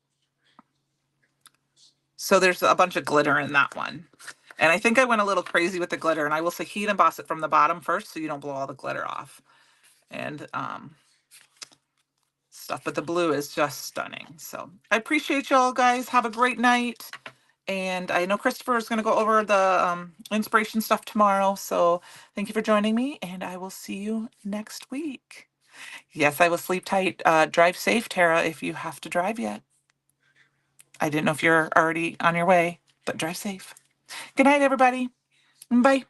So there's a bunch of glitter in that one. And I think I went a little crazy with the glitter, and I will say heat emboss it from the bottom first so you don't blow all the glitter off. And stuff, but the blue is just stunning. So I appreciate y'all guys. Have a great night. And I know Christopher is going to go over the inspiration stuff tomorrow. So thank you for joining me, and I will see you next week. Yes, I will sleep tight. Drive safe, Tara, if you have to drive yet. I didn't know if you're already on your way, but drive safe. Good night, everybody. Bye.